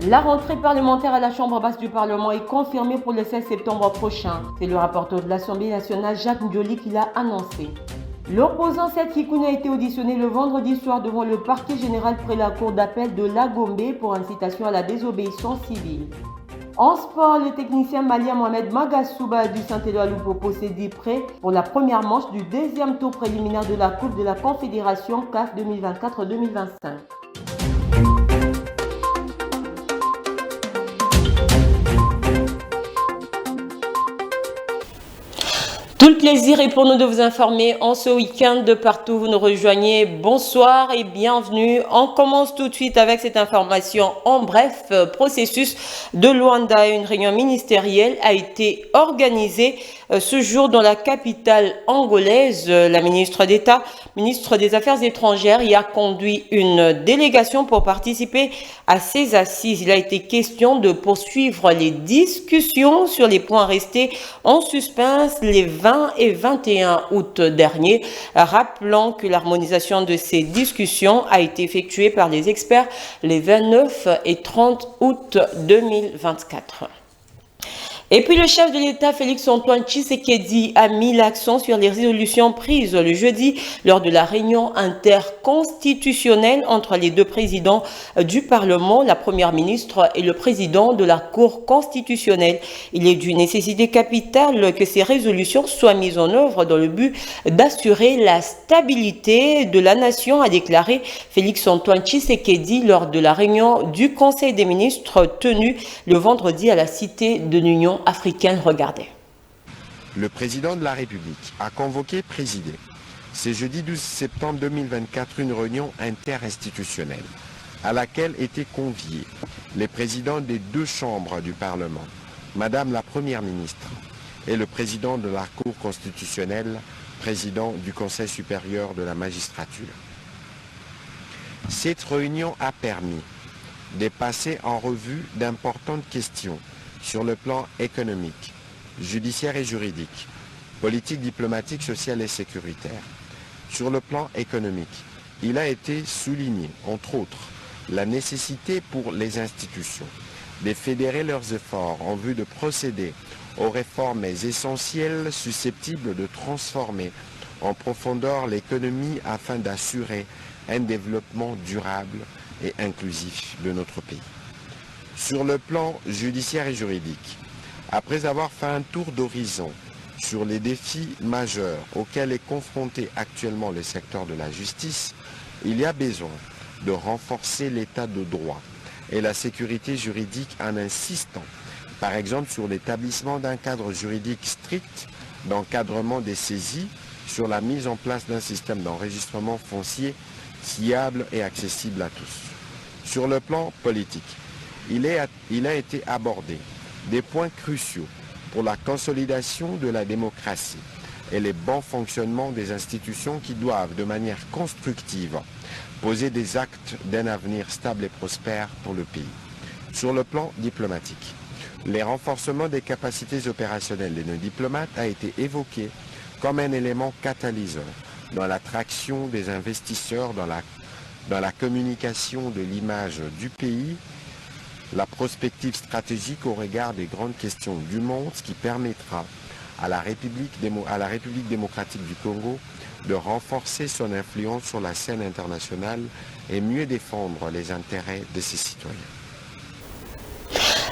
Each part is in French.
La rentrée parlementaire à la Chambre basse du Parlement est confirmée pour le 16 septembre prochain. C'est le rapporteur de l'Assemblée nationale, Jacques Ndioli, qui l'a annoncé. L'opposant Seth Kikoune a été auditionné le vendredi soir devant le parquet général près la cour d'appel de Lagombe pour incitation à la désobéissance civile. En sport, le technicien malien Mohamed Magassouba du Saint-Éloi Loupopo s'est dit prêt pour la première manche du deuxième tour préliminaire de la Coupe de la Confédération CAF 2024-2025. Tout le plaisir est pour nous de vous informer en ce week-end de partout où vous nous rejoignez. Bonsoir et bienvenue. On commence tout de suite avec cette information. En bref, processus de Luanda, une réunion ministérielle a été organisée ce jour dans la capitale angolaise. La ministre d'État, ministre des Affaires étrangères, y a conduit une délégation pour participer à ces assises. Il a été question de poursuivre les discussions sur les points restés en suspens les 20 et 21 août dernier, rappelant que l'harmonisation de ces discussions a été effectuée par les experts les 29 et 30 août 2024. Et puis le chef de l'État, Félix-Antoine Tshisekedi, a mis l'accent sur les résolutions prises le jeudi lors de la réunion interconstitutionnelle entre les deux présidents du Parlement, la Première ministre et le président de la Cour constitutionnelle. Il est d'une nécessité capitale que ces résolutions soient mises en œuvre dans le but d'assurer la stabilité de la nation, a déclaré Félix-Antoine Tshisekedi lors de la réunion du Conseil des ministres tenue le vendredi à la Cité de l'Union africaine. Regardez. Le président de la République a convoqué, présidé, ce jeudi 12 septembre 2024, une réunion interinstitutionnelle à laquelle étaient conviés les présidents des deux chambres du Parlement, Madame la Première ministre et le président de la Cour constitutionnelle, président du Conseil supérieur de la magistrature. Cette réunion a permis de passer en revue d'importantes questions sur le plan économique, judiciaire et juridique, politique, diplomatique, sociale et sécuritaire. Sur le plan économique, il a été souligné, entre autres, la nécessité pour les institutions de fédérer leurs efforts en vue de procéder aux réformes essentielles susceptibles de transformer en profondeur l'économie afin d'assurer un développement durable et inclusif de notre pays. Sur le plan judiciaire et juridique, après avoir fait un tour d'horizon sur les défis majeurs auxquels est confronté actuellement le secteur de la justice, il y a besoin de renforcer l'état de droit et la sécurité juridique en insistant, par exemple, sur l'établissement d'un cadre juridique strict d'encadrement des saisies, sur la mise en place d'un système d'enregistrement foncier fiable et accessible à tous. Sur le plan politique, il a été abordé des points cruciaux pour la consolidation de la démocratie et les bons fonctionnements des institutions qui doivent, de manière constructive, poser des actes d'un avenir stable et prospère pour le pays. Sur le plan diplomatique, les renforcements des capacités opérationnelles de nos diplomates a été évoqué comme un élément catalyseur dans l'attraction des investisseurs, dans la communication de l'image du pays, la prospective stratégique au regard des grandes questions du monde, ce qui permettra à la République démocratique du Congo de renforcer son influence sur la scène internationale et mieux défendre les intérêts de ses citoyens.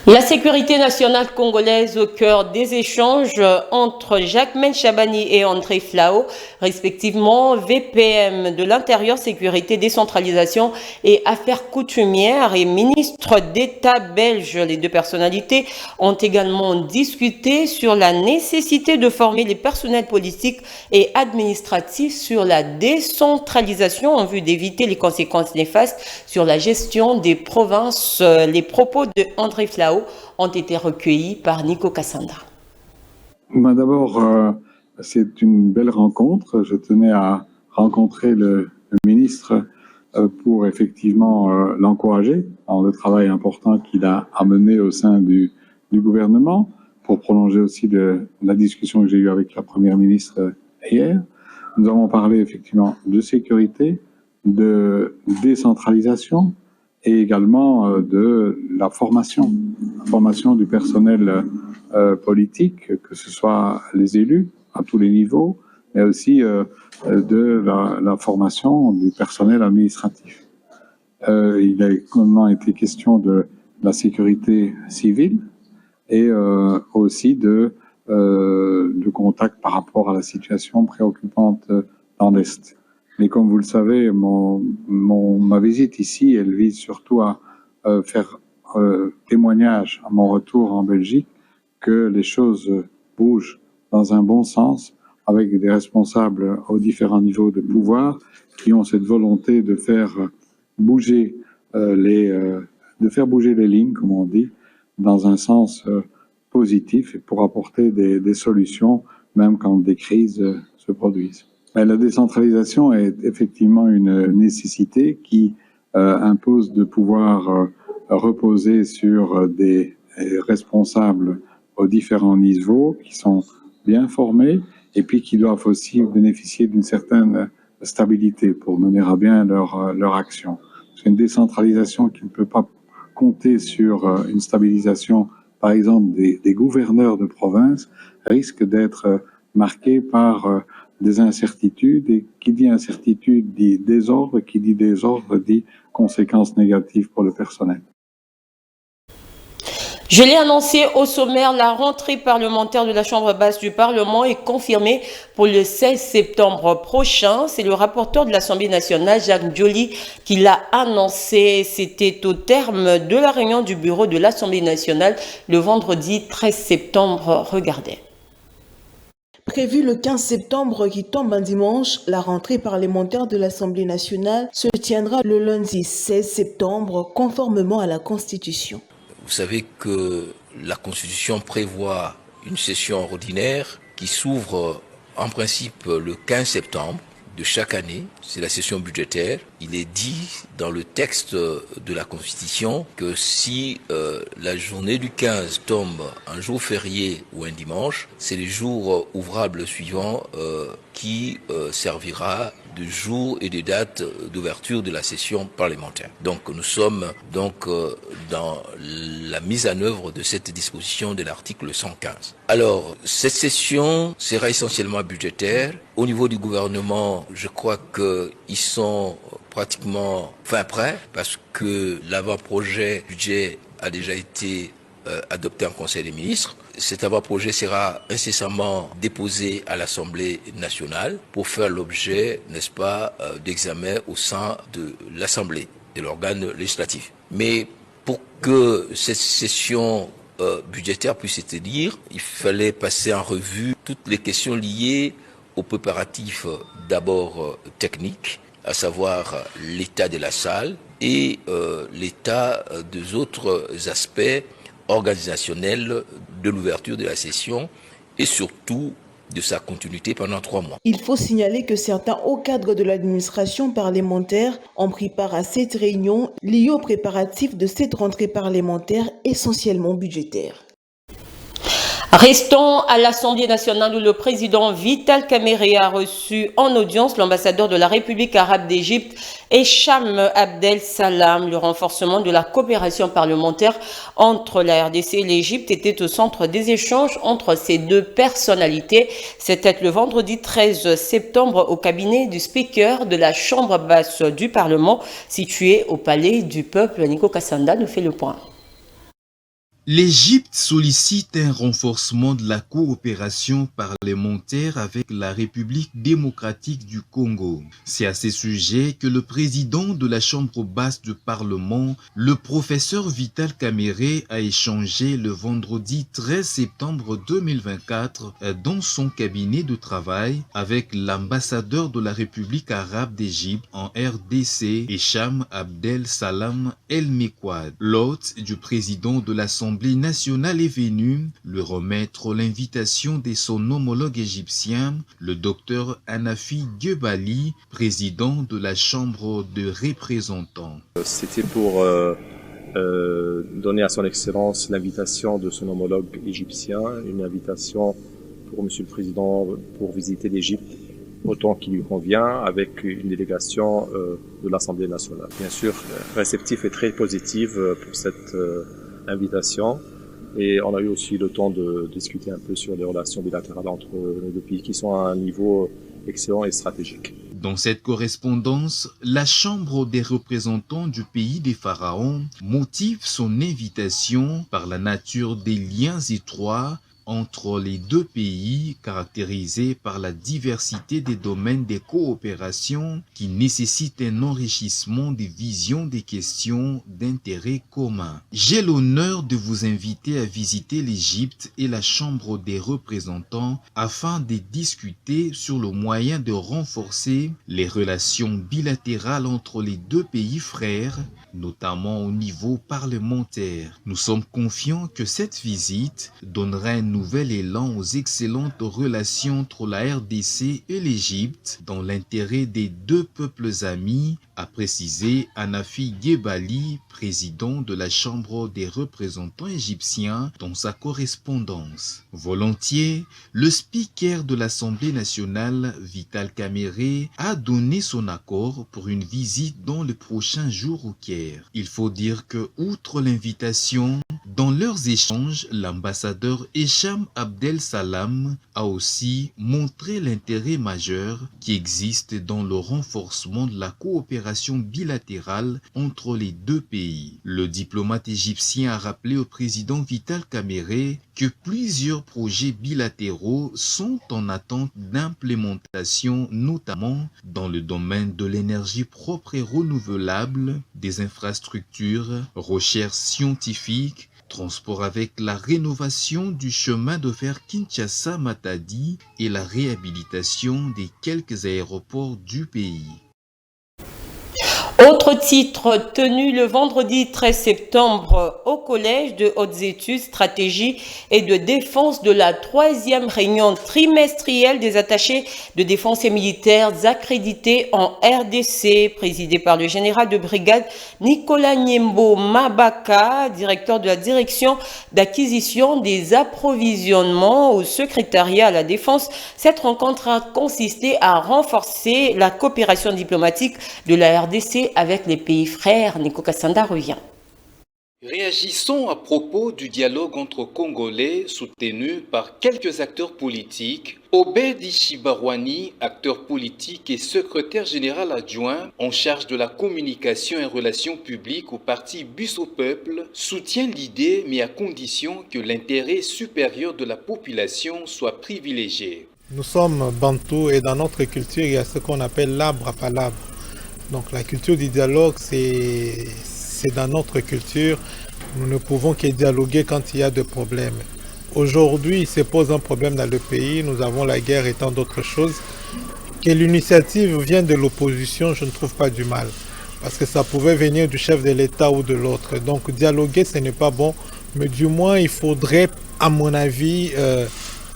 La sécurité nationale congolaise au cœur des échanges entre Jacquemain Chabani et André Flao, respectivement VPM de l'Intérieur, Sécurité, Décentralisation et Affaires coutumières et ministre d'État belge. Les deux personnalités ont également discuté sur la nécessité de former les personnels politiques et administratifs sur la décentralisation en vue d'éviter les conséquences néfastes sur la gestion des provinces. Les propos de André Flao ont été recueillis par Nico Kassanda. D'abord, c'est une belle rencontre. Je tenais à rencontrer le ministre pour effectivement l'encourager dans le travail important qu'il a amené au sein du gouvernement, pour prolonger aussi la discussion que j'ai eue avec la Première ministre hier. Nous avons parlé effectivement de sécurité, de décentralisation et également de la formation du personnel politique, que ce soit les élus à tous les niveaux, mais aussi de la formation du personnel administratif. Il a également été question de la sécurité civile et aussi de contact par rapport à la situation préoccupante dans l'Est. Mais comme vous le savez, ma visite ici, elle vise surtout à faire témoignage à mon retour en Belgique que les choses bougent dans un bon sens avec des responsables aux différents niveaux de pouvoir qui ont cette volonté de faire bouger les lignes, comme on dit, dans un sens positif et pour apporter des solutions, même quand des crises se produisent. La décentralisation est effectivement une nécessité qui impose de pouvoir reposer sur des responsables aux différents niveaux qui sont bien formés et puis qui doivent aussi bénéficier d'une certaine stabilité pour mener à bien leur action. C'est une décentralisation qui ne peut pas compter sur une stabilisation, par exemple, des gouverneurs de province, risque d'être marquée par des incertitudes, et qui dit incertitude dit désordre, qui dit désordre dit conséquences négatives pour le personnel. Je l'ai annoncé au sommaire, la rentrée parlementaire de la Chambre basse du Parlement est confirmée pour le 16 septembre prochain. C'est le rapporteur de l'Assemblée nationale, Jacques Joly, qui l'a annoncé. C'était au terme de la réunion du bureau de l'Assemblée nationale le vendredi 13 septembre. Regardez. Prévu le 15 septembre qui tombe un dimanche, la rentrée parlementaire de l'Assemblée nationale se tiendra le lundi 16 septembre conformément à la Constitution. Vous savez que la Constitution prévoit une session ordinaire qui s'ouvre en principe le 15 septembre de chaque année. C'est la session budgétaire. Il est dit dans le texte de la Constitution que si la journée du 15 tombe un jour férié ou un dimanche, c'est les jours ouvrables suivants qui servira de jour et de date d'ouverture de la session parlementaire. Donc nous sommes donc dans la mise en œuvre de cette disposition de l'article 115. Alors, cette session sera essentiellement budgétaire. Au niveau du gouvernement, je crois qu'ils sont pratiquement fin prêts parce que l'avant-projet budget a déjà été adopté en Conseil des ministres. Cet avant-projet sera incessamment déposé à l'Assemblée nationale pour faire l'objet, n'est-ce pas, d'examen au sein de l'Assemblée, de l'organe législatif. Mais pour que cette session budgétaire puisse se tenir, il fallait passer en revue toutes les questions liées aux préparatifs d'abord techniques, à savoir l'état de la salle et l'état des autres aspects organisationnels de l'ouverture de la session et surtout de sa continuité pendant 3 mois. Il faut signaler que certains hauts cadres de l'administration parlementaire ont pris part à cette réunion liée aux préparatifs de cette rentrée parlementaire essentiellement budgétaire. Restons à l'Assemblée nationale où le président Vital Kamerhe a reçu en audience l'ambassadeur de la République arabe d'Égypte, Hicham Abdel Salam. Le renforcement de la coopération parlementaire entre la RDC et l'Égypte était au centre des échanges entre ces deux personnalités. C'était le vendredi 13 septembre au cabinet du speaker de la Chambre basse du Parlement situé au Palais du Peuple. Nico Kassanda nous fait le point. L'Égypte sollicite un renforcement de la coopération parlementaire avec la République démocratique du Congo. C'est à ce sujet que le président de la Chambre basse du Parlement, le professeur Vital Kamerhe, a échangé le vendredi 13 septembre 2024 dans son cabinet de travail avec l'ambassadeur de la République arabe d'Égypte en RDC, Hicham Abdel Salam El Mekwad. L'hôte du président de l'Assemblée nationale est venu lui remettre l'invitation de son homologue égyptien, le docteur Hanafi Gebali, président de la Chambre de représentants. C'était pour donner à son Excellence l'invitation de son homologue égyptien, une invitation pour Monsieur le Président pour visiter l'Égypte autant qu'il lui convient, avec une délégation de l'Assemblée nationale. Bien sûr, réceptif et très positif pour cette invitation. Et on a eu aussi le temps de discuter un peu sur les relations bilatérales entre nos deux pays qui sont à un niveau excellent et stratégique. Dans cette correspondance, la Chambre des représentants du pays des pharaons motive son invitation par la nature des liens étroits entre les deux pays, caractérisés par la diversité des domaines des coopérations qui nécessitent un enrichissement des visions des questions d'intérêt commun. J'ai l'honneur de vous inviter à visiter l'Égypte et la Chambre des représentants afin de discuter sur le moyen de renforcer les relations bilatérales entre les deux pays frères, notamment au niveau parlementaire. Nous sommes confiants que cette visite donnera un nouvel élan aux excellentes relations entre la RDC et l'Égypte dans l'intérêt des deux peuples amis, a précisé Hanafi Ghebali, président de la Chambre des représentants égyptiens, dans sa correspondance. Volontiers, le speaker de l'Assemblée nationale, Vital Kamerhe, a donné son accord pour une visite dans les prochains jours au Caire. Il faut dire que, outre l'invitation, dans leurs échanges, l'ambassadeur Hicham Abdel Salam a aussi montré l'intérêt majeur qui existe dans le renforcement de la coopération bilatérale entre les deux pays. Le diplomate égyptien a rappelé au président Vital Kamerhe que plusieurs projets bilatéraux sont en attente d'implémentation, notamment dans le domaine de l'énergie propre et renouvelable, des infrastructures, recherches scientifiques, transport avec la rénovation du chemin de fer Kinshasa-Matadi et la réhabilitation des quelques aéroports du pays. Autre titre tenu le vendredi 13 septembre au Collège de hautes études, stratégie et de défense de la 3e réunion trimestrielle des attachés de défense et militaires accrédités en RDC, présidée par le général de brigade Nicolas Niembo Mabaka, directeur de la direction d'acquisition des approvisionnements au secrétariat à la défense. Cette rencontre a consisté à renforcer la coopération diplomatique de la RDC avec les pays frères. Nico Kassanda revient. Réagissons à propos du dialogue entre Congolais soutenu par quelques acteurs politiques. Obed Ishibarwani, acteur politique et secrétaire général adjoint en charge de la communication et relations publiques au parti Bus au Peuple, soutient l'idée mais à condition que l'intérêt supérieur de la population soit privilégié. Nous sommes bantous et dans notre culture, il y a ce qu'on appelle l'arbre à palabre. Donc la culture du dialogue, c'est dans notre culture. Nous ne pouvons que dialoguer quand il y a des problèmes. Aujourd'hui, il se pose un problème dans le pays. Nous avons la guerre et tant d'autres choses. Que l'initiative vienne de l'opposition, je ne trouve pas du mal. Parce que ça pouvait venir du chef de l'État ou de l'autre. Donc dialoguer, ce n'est pas bon. Mais du moins, il faudrait, à mon avis,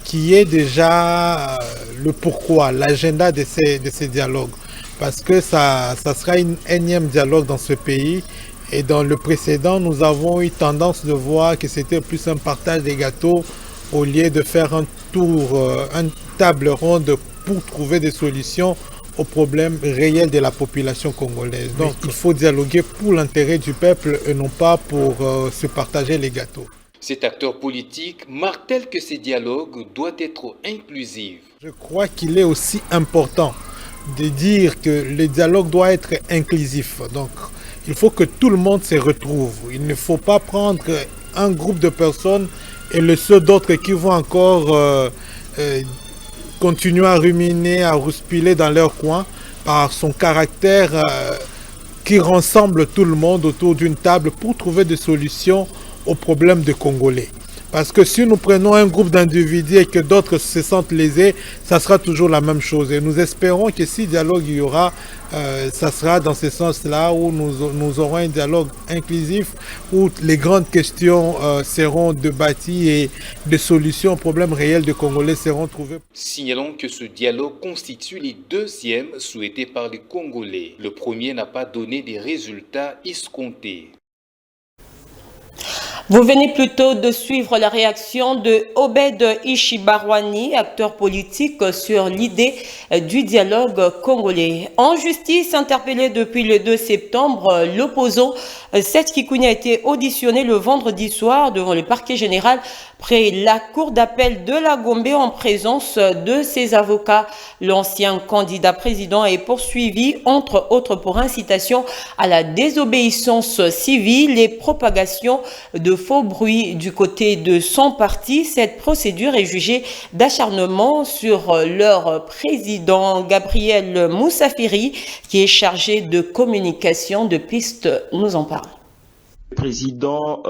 qu'il y ait déjà le pourquoi, l'agenda de ces dialogues. Parce que ça sera une énième dialogue dans ce pays. Et dans le précédent, nous avons eu tendance de voir que c'était plus un partage des gâteaux au lieu de faire un tour, une table ronde pour trouver des solutions aux problèmes réels de la population congolaise. Donc il faut dialoguer pour l'intérêt du peuple et non pas pour se partager les gâteaux. Cet acteur politique martèle que ces dialogues doivent être inclusifs. Je crois qu'il est aussi important de dire que le dialogue doit être inclusif. Donc, il faut que tout le monde se retrouve. Il ne faut pas prendre un groupe de personnes et laisser d'autres qui vont encore continuer à ruminer, à rouspiller dans leur coin par son caractère qui rassemble tout le monde autour d'une table pour trouver des solutions aux problèmes des Congolais. Parce que si nous prenons un groupe d'individus et que d'autres se sentent lésés, ça sera toujours la même chose. Et nous espérons que si dialogue il y aura, ça sera dans ce sens-là où nous aurons un dialogue inclusif, où les grandes questions seront débattues et des solutions aux problèmes réels des Congolais seront trouvées. Signalons que ce dialogue constitue les deuxièmes souhaités par les Congolais. Le premier n'a pas donné des résultats escomptés. Vous venez plutôt de suivre la réaction de Obed Ishibarwani, acteur politique, sur l'idée du dialogue congolais. En justice, interpellé depuis le 2 septembre, l'opposant Seth Kikouni a été auditionné le vendredi soir devant le parquet général près la cour d'appel de la Gombe en présence de ses avocats. L'ancien candidat président est poursuivi, entre autres, pour incitation à la désobéissance civile et propagation de faux bruits du côté de son parti. Cette procédure est jugée d'acharnement sur leur président Gabriel Moussafiri, qui est chargé de communication de Piste nous en parle. Le président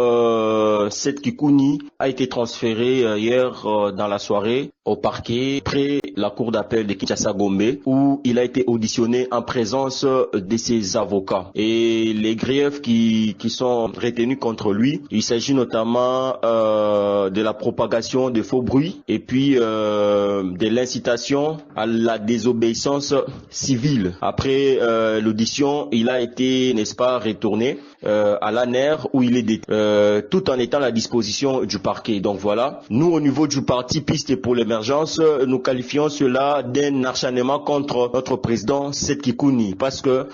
Seth Kikouni a été transféré hier dans la soirée au parquet près la cour d'appel de Kinshasa-Gombe où il a été auditionné en présence de ses avocats. Et les griefs qui sont retenus contre lui, il s'agit notamment de la propagation de faux bruits et puis de l'incitation à la désobéissance civile. Après l'audition, il a été, n'est-ce pas, retourné à l'ANER où il est détenu, tout en étant à la disposition du parquet. Donc voilà, nous au niveau du parti Piste pour l'émergence, nous qualifions cela d'un acharnement contre notre président Seth Kikouni parce que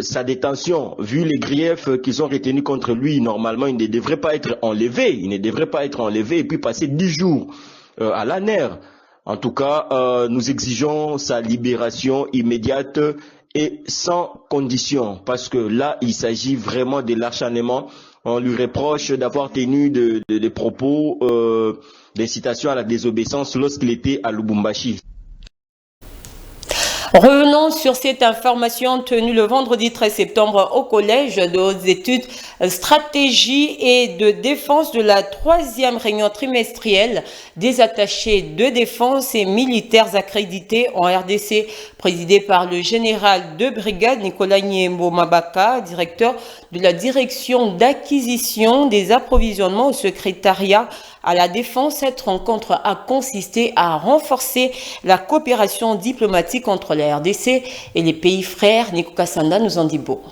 sa détention, vu les griefs qu'ils ont retenus contre lui, normalement il ne devrait pas être enlevé, et puis passer 10 jours à l'ANER. En tout cas, nous exigeons sa libération immédiate et sans condition, parce que là, il s'agit vraiment de l'acharnement. On lui reproche d'avoir tenu des propos d'incitation à la désobéissance lorsqu'il était à Lubumbashi. Revenons sur cette information tenue le vendredi 13 septembre au Collège de hautes études, stratégie et de défense de la 3e réunion trimestrielle des attachés de défense et militaires accrédités en RDC, présidée par le général de brigade Nicolas Nyembo Mabaka, directeur de la direction d'acquisition des approvisionnements au secrétariat à la défense. Cette rencontre a consisté à renforcer la coopération diplomatique entre la RDC et les pays frères. Nico Kassanda nous en dit beau.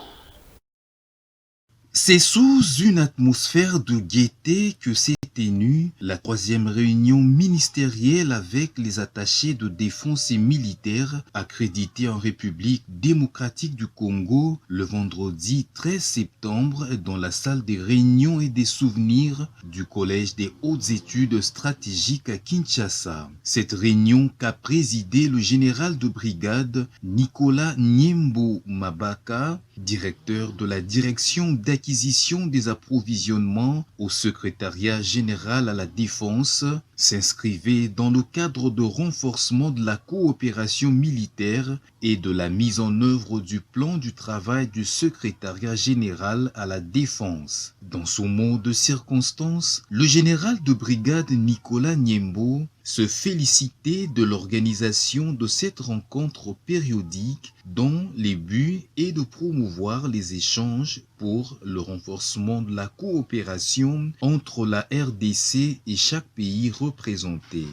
C'est sous une atmosphère de gaieté que s'est tenue la 3e réunion ministérielle avec les attachés de défense et militaires accrédités en République démocratique du Congo le vendredi 13 septembre dans la salle des réunions et des souvenirs du Collège des hautes études stratégiques à Kinshasa. Cette réunion qu'a présidé le général de brigade Nicolas Nyembo Mabaka, directeur de la direction d'acquisition des approvisionnements au secrétariat général à la défense, s'inscrivait dans le cadre de renforcement de la coopération militaire et de la mise en œuvre du plan du travail du secrétariat général à la défense. Dans son mot de circonstance, le général de brigade Nicolas Nyembo se félicitait de l'organisation de cette rencontre périodique dont le but est de promouvoir les échanges pour le renforcement de la coopération entre la RDC et chaque pays représenté.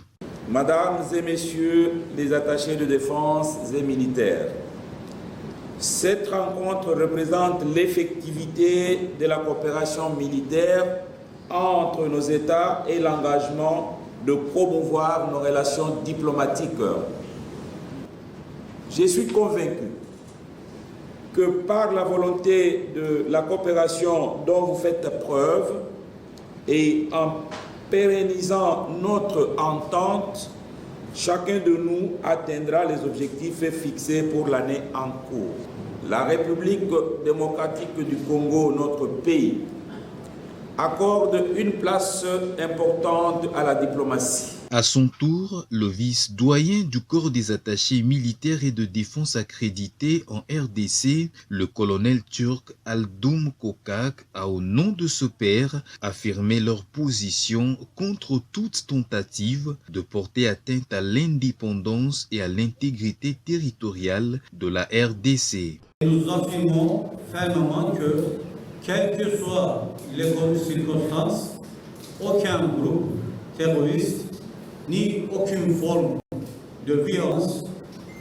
Mesdames et messieurs les attachés de défense et militaires, cette rencontre représente l'effectivité de la coopération militaire entre nos États et l'engagement de promouvoir nos relations diplomatiques. Je suis convaincu que par la volonté de la coopération dont vous faites preuve et en pérennisant notre entente, chacun de nous atteindra les objectifs fixés pour l'année en cours. La République démocratique du Congo, notre pays, accorde une place importante à la diplomatie. À son tour, le vice-doyen du corps des attachés militaires et de défense accrédités en RDC, le colonel turc Aldoum Kokak, a au nom de ce père affirmé leur position contre toute tentative de porter atteinte à l'indépendance et à l'intégrité territoriale de la RDC. Nous affirmons fermement que, quelles que soient les circonstances, aucun groupe terroriste ni aucune forme de violence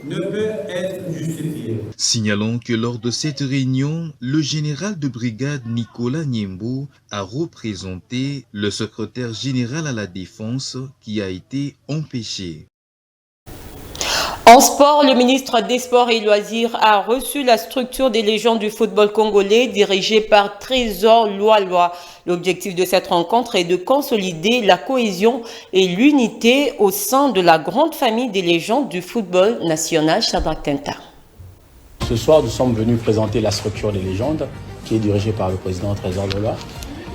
ne peut être justifié. Signalons que lors de cette réunion, le général de brigade Nicolas Niembo a représenté le secrétaire général à la Défense qui a été empêché. En sport, le ministre des Sports et Loisirs a reçu la structure des légendes du football congolais dirigée par Trésor Loaloa. L'objectif de cette rencontre est de consolider la cohésion et l'unité au sein de la grande famille des légendes du football national. Shadrack Tenta. Ce soir, nous sommes venus présenter la structure des légendes qui est dirigée par le président Trésor Loaloa.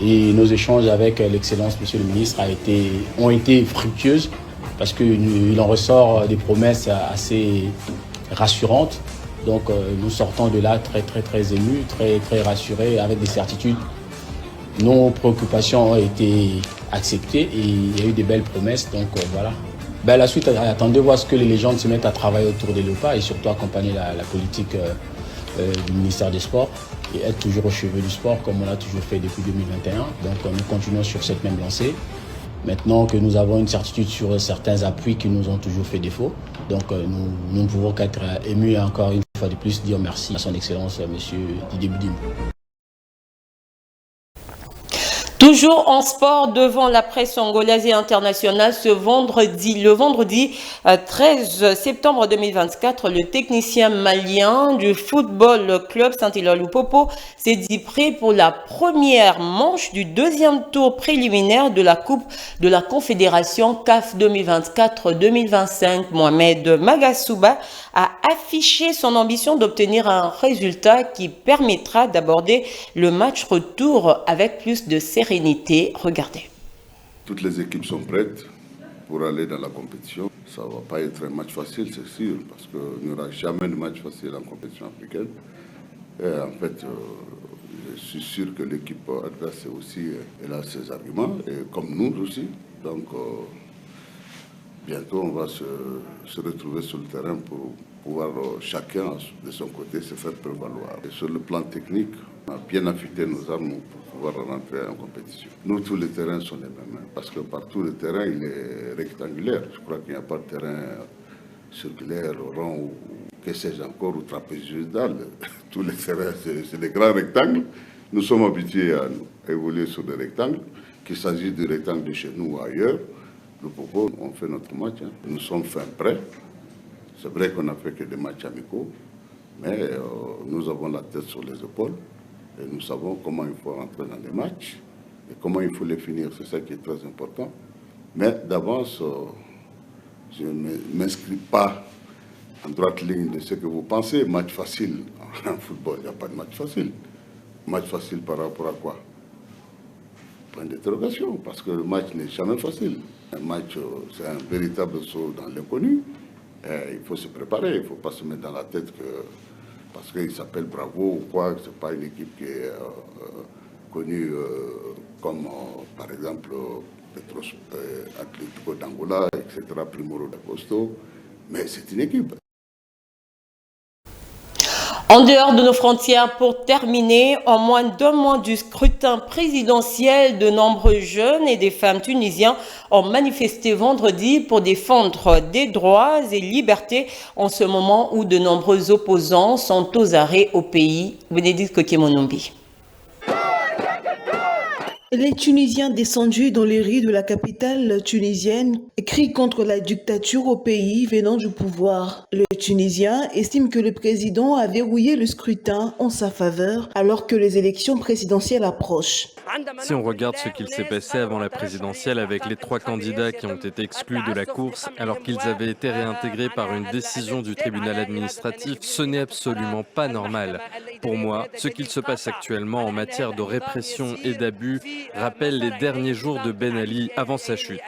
Et nos échanges avec l'excellence, monsieur le ministre, ont été fructueuses. Parce qu'il en ressort des promesses assez rassurantes. Donc nous sortons de là très émus, très rassurés, avec des certitudes. Nos préoccupations ont été acceptées et il y a eu des belles promesses. Donc voilà. La suite, attendez voir ce que les légendes se mettent à travailler autour des LOPA et surtout accompagner la politique du ministère des Sports et être toujours au chevet du sport comme on l'a toujours fait depuis 2021. Donc nous continuons sur cette même lancée. Maintenant que nous avons une certitude sur certains appuis qui nous ont toujours fait défaut, donc nous ne pouvons qu'être émus et encore une fois de plus dire merci à son Excellence, M. Didier Boudim. Toujours en sport devant la presse angolaise et internationale, le vendredi 13 septembre 2024, le technicien malien du football club Saint-Hilaire-Loupopo s'est dit prêt pour la première manche du deuxième tour préliminaire de la Coupe de la Confédération CAF 2024-2025. Mohamed Magasuba a affiché son ambition d'obtenir un résultat qui permettra d'aborder le match retour avec plus de sérénité. Regardez. Toutes les équipes sont prêtes pour aller dans la compétition. Ça ne va pas être un match facile, c'est sûr, parce qu'il n'y aura jamais de match facile en compétition africaine. Et en fait, je suis sûr que l'équipe adverse aussi, elle a ses arguments, et comme nous aussi. Donc, bientôt, on va se retrouver sur le terrain pour pouvoir chacun de son côté se faire prévaloir. Et sur le plan technique, on a bien affûté nos armes pour pouvoir rentrer en compétition. Nous, tous les terrains sont les mêmes, parce que partout le terrain, il est rectangulaire. Je crois qu'il n'y a pas de terrain circulaire, rond, ou que sais-je encore, ou trapézoïdal. Tous les terrains, c'est des grands rectangles. Nous sommes habitués à évoluer sur des rectangles, qu'il s'agisse du rectangle de chez nous ou ailleurs. Le Popo, on fait notre match. Nous sommes fin prêts. C'est vrai qu'on n'a fait que des matchs amicaux, mais nous avons la tête sur les épaules et nous savons comment il faut rentrer dans les matchs et comment il faut les finir. C'est ça qui est très important. Mais d'avance, je ne m'inscris pas en droite ligne de ce que vous pensez. Match facile en football, il n'y a pas de match facile. Match facile par rapport à quoi? Point d'interrogation, parce que le match n'est jamais facile. Un match, c'est un véritable saut dans l'inconnu. Il faut se préparer, il ne faut pas se mettre dans la tête que parce qu'il s'appelle Bravo ou quoi, ce n'est pas une équipe qui est connue comme par exemple Petros Atlético d'Angola, etc., Primoro d'Agosto, mais c'est une équipe. En dehors de nos frontières, pour terminer, en moins d'un mois du scrutin présidentiel, de nombreux jeunes et des femmes tunisiens ont manifesté vendredi pour défendre des droits et libertés en ce moment où de nombreux opposants sont aux arrêts au pays. Bénédicte Kokemonombi. Les Tunisiens descendus dans les rues de la capitale tunisienne crient contre la dictature au pays venant du pouvoir. Le Tunisien estime que le président a verrouillé le scrutin en sa faveur alors que les élections présidentielles approchent. Si on regarde ce qu'il s'est passé avant la présidentielle avec les 3 candidats qui ont été exclus de la course alors qu'ils avaient été réintégrés par une décision du tribunal administratif, ce n'est absolument pas normal. Pour moi, ce qu'il se passe actuellement en matière de répression et d'abus rappelle les derniers jours de Ben Ali avant sa chute.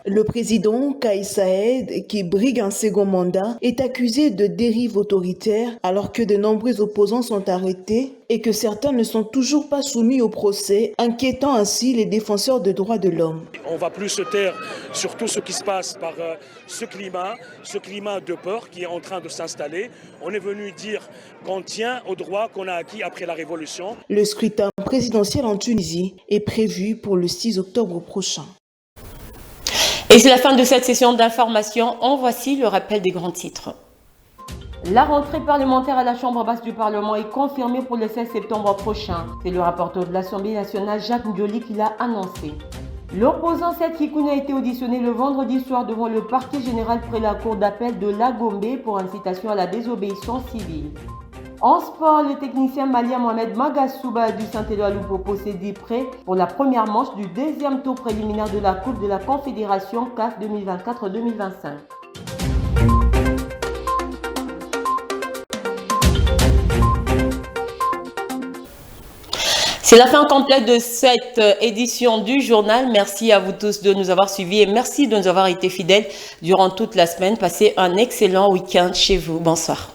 Le président Kais Saied, qui brigue un second mandat, est accusé de dérive autoritaire alors que de nombreux opposants sont arrêtés et que certains ne sont toujours pas soumis au procès, inquiétant ainsi les défenseurs des droits de l'homme. On ne va plus se taire sur tout ce qui se passe par ce climat de peur qui est en train de s'installer. On est venu dire qu'on tient aux droits qu'on a acquis après la Révolution. Le scrutin présidentiel en Tunisie est prévu pour le 6 octobre prochain. Et c'est la fin de cette session d'information. En voici le rappel des grands titres. La rentrée parlementaire à la Chambre basse du Parlement est confirmée pour le 16 septembre prochain. C'est le rapporteur de l'Assemblée nationale, Jacques Ndioli, qui l'a annoncé. L'opposant Seth Kikouni a été auditionné le vendredi soir devant le parquet général près la cour d'appel de Lagombe pour incitation à la désobéissance civile. En sport, le technicien malien Mohamed Magasuba du Saint-Éloi Lupopo s'est dit prêt pour la première manche du deuxième tour préliminaire de la Coupe de la Confédération CAF 2024-2025. C'est la fin complète de cette édition du journal. Merci à vous tous de nous avoir suivis et merci de nous avoir été fidèles durant toute la semaine. Passez un excellent week-end chez vous. Bonsoir.